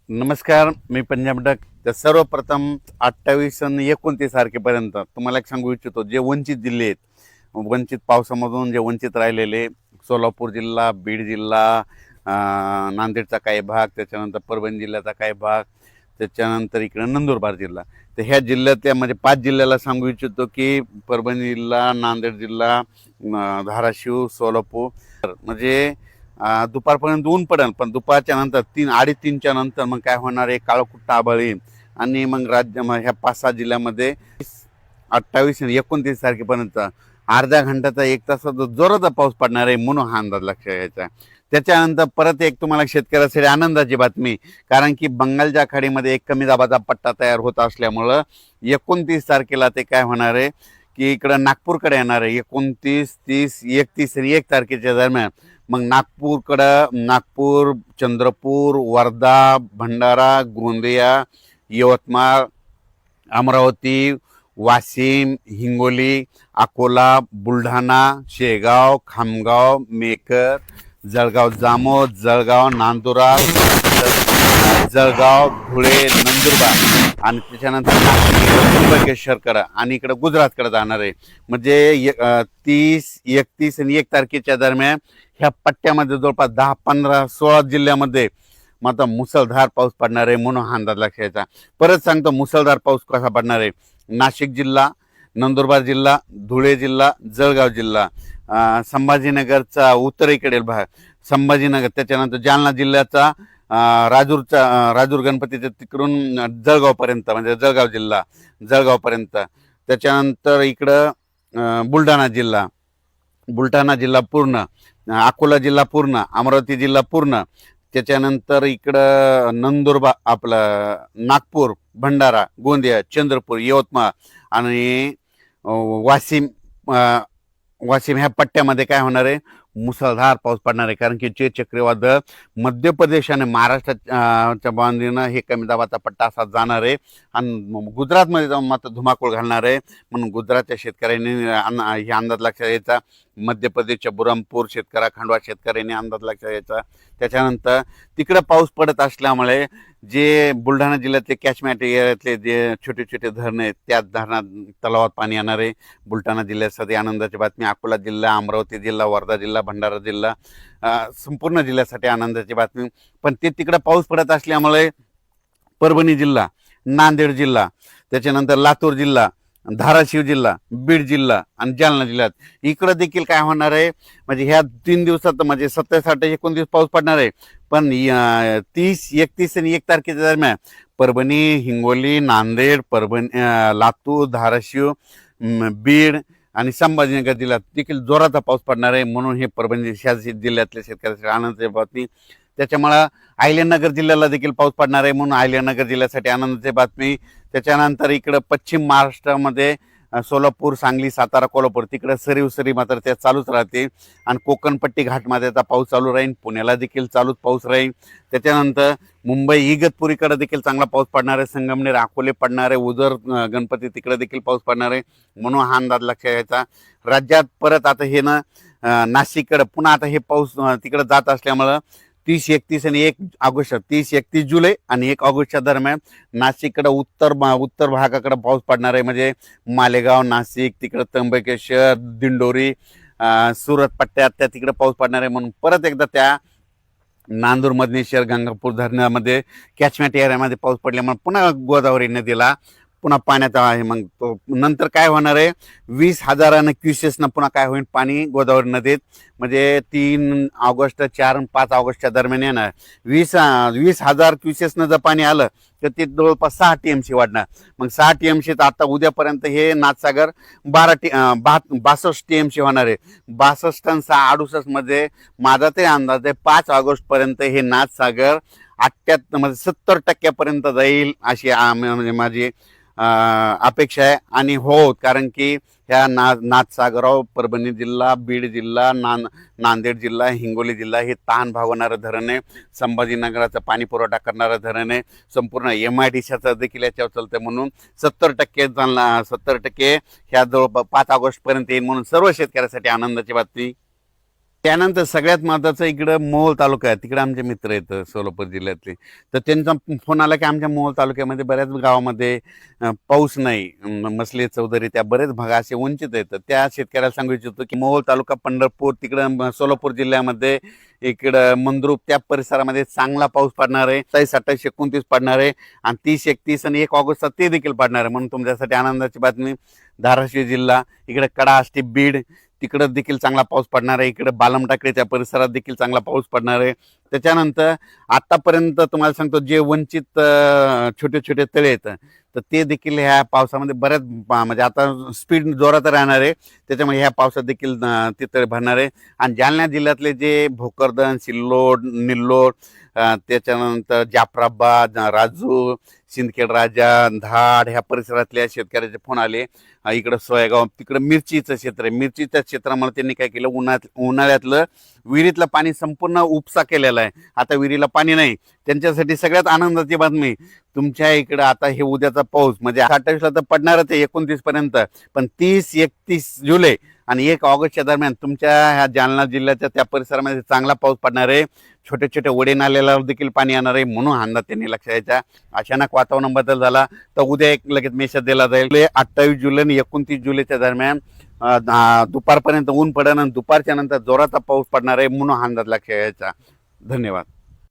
नमस्कार, मी पंजाब डक. तर सर्वप्रथम 28 आणि 29 तारखेपर्यंत तुम्हाला एक सांगू इच्छितो, जे वंचित जिल्हे आहेत, वंचित पावसामधून जे वंचित राहिलेले, सोलापूर जिल्हा, बीड जिल्हा, नांदेडचा काही भाग, त्याच्यानंतर परभणी जिल्ह्याचा काही भाग, त्याच्यानंतर इकडं नंदुरबार जिल्हा. तर ह्या जिल्ह्यातल्या म्हणजे 5 जिल्ह्याला सांगू इच्छितो की परभणी जिल्हा, नांदेड जिल्हा, धाराशिव, सोलापूर, म्हणजे दुपारपर्यंत ऊन पडेल, पण दुपारच्या नंतर 3-3:30च्या नंतर मग काय होणार आहे, काळकुट्ट आभाळ येईल. आणि मग ह्या 5-6 जिल्ह्यामध्ये 28 आणि 29 तारखेपर्यंत अर्ध्या घंट्याचा 1 तासाचा जोराचा पाऊस पडणार आहे, म्हणून हा अंदाज लक्षात घ्यायचा. त्याच्यानंतर परत एक तुम्हाला शेतकऱ्यासाठी आनंदाची बातमी, कारण की बंगालच्या खाडीमध्ये एक कमी दाबाचा पट्टा तयार होत असल्यामुळं 29 तारखेला ते काय होणार आहे की इकडं नागपूरकडे येणार आहे. 29, 30, 31 आणि 1 तारखेच्या दरम्यान मग नागपूर, चंद्रपूर, वर्धा, भंडारा, गोंदिया, यवतमाळ, अमरावती, वाशिम, हिंगोली, अकोला, बुलढाणा, शेगाव, खामगाव, मेकर, जळगाव जामोद, जळगाव नांदुरा, जळगाव, धुळे, नंदुरबार आणि त्याच्यानंतर त्र्यंबकेश्वरकडं आणि इकडं गुजरातकडे जाणार आहे. म्हणजे 30, 31 आणि 1 तारखेच्या दरम्यान ह्या पट्ट्यामध्ये जवळपास 10, 15, 16 जिल्ह्यामध्ये मात्र मुसळधार पाऊस पडणार आहे, म्हणून हा अंदाज लक्षात. परत सांगतो मुसळधार पाऊस कसा पडणार आहे. नाशिक जिल्हा, नंदुरबार जिल्हा, धुळे जिल्हा, जळगाव जिल्हा, संभाजीनगरचा उत्तरेकडील भाग, संभाजीनगर, त्याच्यानंतर जालना जिल्ह्याचा राजूर गणपतीच्या तिकडून जळगावपर्यंत, म्हणजे जळगाव जिल्हा, जळगावपर्यंत, त्याच्यानंतर इकडं बुलढाणा जिल्हा पूर्ण, अकोला जिल्हा पूर्ण, अमरावती जिल्हा पूर्ण, त्याच्यानंतर इकडं नंदुरबार, आपलं नागपूर, भंडारा, गोंदिया, चंद्रपूर, यवतमाळ आणि वाशिम ह्या पट्ट्यामध्ये काय होणार आहे, मुसळधार पाऊस पडणार आहे. कारण की जे चक्रीवादळ मध्य प्रदेश आणि महाराष्ट्राच्या बांधीनं हे कमी दाबाचा पट्टा असा जाणार आहे आणि गुजरातमध्ये जाऊन मात्र धुमाकूळ घालणार आहे. म्हणून गुजरातच्या शेतकऱ्यांनी हे अंदाज लक्षात घ्यायचा. मध्य प्रदेशच्या बुरहानपूर खंडवा शेतकऱ्यांनी अंदाज लक्षात घ्यायचा. त्याच्यानंतर तिकडं पाऊस पडत असल्यामुळे जे बुलढाणा जिल्ह्यातले कॅचमेंट एरियातले जे छोटे छोटे धरणं आहेत, त्या धरणात तलावात पाणी येणार आहे. बुलढाणा जिल्ह्यासाठी आनंदाची बातमी. अकोला जिल्हा, अमरावती जिल्हा, वर्धा जिल्हा, भंडारा जिल्हा, संपूर्ण जिल्ह्यासाठी आनंदाची बातमी. पण ते तिकडं पाऊस पडत असल्यामुळे परभणी जिल्हा, नांदेड जिल्हा, त्याच्यानंतर लातूर जिल्हा, धाराशिव जिल्हा, बीड जिल्हा आणि जालना जिल्ह्यात इकडं देखील काय होणार आहे, म्हणजे ह्या 3 दिवसात म्हणजे 27, 28, 29 पाऊस पडणार आहे. पण 30, 31 आणि 1 तारखेच्या दरम्यान परभणी, हिंगोली, नांदेड, लातूर, धाराशिव, बीड आणि संभाजीनगर जिल्ह्यात देखील जोराचा पाऊस पडणार आहे. म्हणून हे परभणी जिल्ह्यातल्या शेतकऱ्यांसाठी आनंदाची बातमी. त्याच्यामुळं अहिल्यानगर जिल्ह्याला देखील पाऊस पडणार आहे, म्हणून अहिल्यानगर जिल्ह्यासाठी आनंदाची बातमी. त्याच्यानंतर इकडं पश्चिम महाराष्ट्रामध्ये सोलापूर, सांगली, सातारा, कोल्हापूर तिकडे सरी मात्र त्या चालूच राहते आणि कोकणपट्टी घाटमाथ्याचा पाऊस चालू राहील. पुण्याला देखील चालूच पाऊस राहील. त्याच्यानंतर मुंबई इगतपुरीकडे देखील चांगला पाऊस पडणार आहे. संगमनेर, अकोले पडणार आहे. उजर, गणपती तिकडे देखील पाऊस पडणार आहे, म्हणून हा अंदाज लक्षात घ्यायचा. राज्यात परत आता हे ना नाशिककडे पुन्हा आता हे पाऊस तिकडे जात असल्यामुळं 30, 31 आणि 1 ऑगस्ट, 30, 31 जुलै आणि 1 ऑगस्टच्या दरम्यान नाशिककडे उत्तर भागाकडे पाऊस पडणार आहे. म्हणजे मालेगाव, नाशिक, तिकडं त्र्यंबकेश्वर, दिंडोरी, सुरत पट्ट्यात त्या तिकडे पाऊस पडणार आहे. म्हणून परत एकदा त्या नांदूर, मधनेश्वर, गंगापूर धरणामध्ये कॅचमेंट एरियामध्ये पाऊस पडल्यामुळे पुन्हा गोदावरी नदीला पुन्हा पाण्याचा आहे. मग तो नंतर काय होणार आहे, 20,000 क्युसेसनं पुन्हा काय होईल पाणी गोदावरी नदीत. म्हणजे 3 ऑगस्ट, 4 आणि 5 ऑगस्टच्या दरम्यान येणार. 20,000 क्युसेसनं जर पाणी आलं तर ते जवळपास 6 TMC वाढणार. मग 6 TMC तर आता उद्यापर्यंत हे नाथसागर 62 TMC होणार आहे. 62 आणि 6, मध्ये माझा ते अंदाज आहे 5 ऑगस्टपर्यंत हे नाथसागर 78 म्हणजे 70% जाईल अशी म्हणजे माझी अपेक्षा आहे. आणि हो, कारण की ह्या नाथसागराव परभणी जिल्हा, बीड जिल्हा, नांदेड जिल्हा, हिंगोली जिल्हा हे तहान भागवणारं धरण आहे. संभाजीनगराचा पाणी पुरवठा करणारं धरण आहे. संपूर्ण MIDCचं देखील याच्यावर चालतं. म्हणून 70% ह्या जवळ 5 ऑगस्टपर्यंत येईल. म्हणून सर्व शेतकऱ्यासाठी आनंदाची बातमी. त्यानंतर सगळ्यात महत्त्वाचं इकडं मोहोळ तालुका आहे, तिकडे आमचे मित्र आहेत सोलापूर जिल्ह्यातले. तर त्यांचा फोन आला की आमच्या मोहोळ तालुक्यामध्ये बऱ्याच गावामध्ये पाऊस नाही, मसले चौधरी त्या बरेच भाग असे वंचित आहेत. त्या शेतकऱ्याला सांगू इच्छितो की मोहोळ तालुका, पंढरपूर, तिकडं सोलापूर जिल्ह्यामध्ये इकडं मंद्रुप त्या परिसरामध्ये चांगला पाऊस पडणार आहे. 27, 28, 29 पडणार आहे आणि 30, 31 आणि 1 ऑगस्टचा ते देखील पडणार आहे. म्हणून तुमच्यासाठी आनंदाची बातमी, धाराशिव जिल्हा, इकडे कडा आष्टी, बीड, तिकडं देखील चांगला पाऊस पडणार आहे. इकडे बालमटाकडेच्या परिसरात देखील चांगला पाऊस पडणार आहे. त्याच्यानंतर आतापर्यंत तुम्हाला सांगतो जे वंचित छोटे छोटे तळे आहेत तर ते देखील ह्या पावसामध्ये बऱ्याच म्हणजे आता स्पीड जोरात राहणार आहे. त्याच्यामुळे ह्या पावसात देखील ते तळे भरणार आहे. आणि जालना जिल्ह्यातले जे भोकरदन, सिल्लोड, निल्लोड, त्याच्यानंतर जाफराबाद, राजूर, सिंदखेड राजा, धाड ह्या परिसरातल्या शेतकऱ्याचे फोन आले. इकडं सोयगाव, तिकडं मिरचीचं क्षेत्र आहे. मिरचीच्या क्षेत्रामध्ये त्यांनी काय केलं, उन्हाळ्यातलं विहिरीतलं पाणी संपूर्ण उपसा केलेला आहे. आता विहिरीला पाणी नाही. त्यांच्यासाठी सगळ्यात आनंदाची बातमी, तुमच्या इकडं आता हे उद्याचा पाऊस म्हणजे 28ला तर पडणारच आहे 29 पर्यंत, पण 30, 31 जुलै आणि 1 ऑगस्टच्या दरम्यान तुमच्या ह्या जालना जिल्ह्याच्या त्या परिसरामध्ये चांगला पाऊस पडणार आहे. छोटे छोटे ओढे नाल्याला देखील पाणी येणार आहे. म्हणून अंदाज त्यांनी लक्षात यायचा. अचानक वातावरण बदल झाला तर उद्या एक लगेच मेसेज दिला जाईल. 28 जुलै आणि 29 जुलैच्या दरम्यान दुपारपर्यंत ऊन पडेल आणि दुपारच्या नंतर जोराचा पाऊस पडणार आहे. म्हणून अंदाज लक्षात यायचा. धन्यवाद.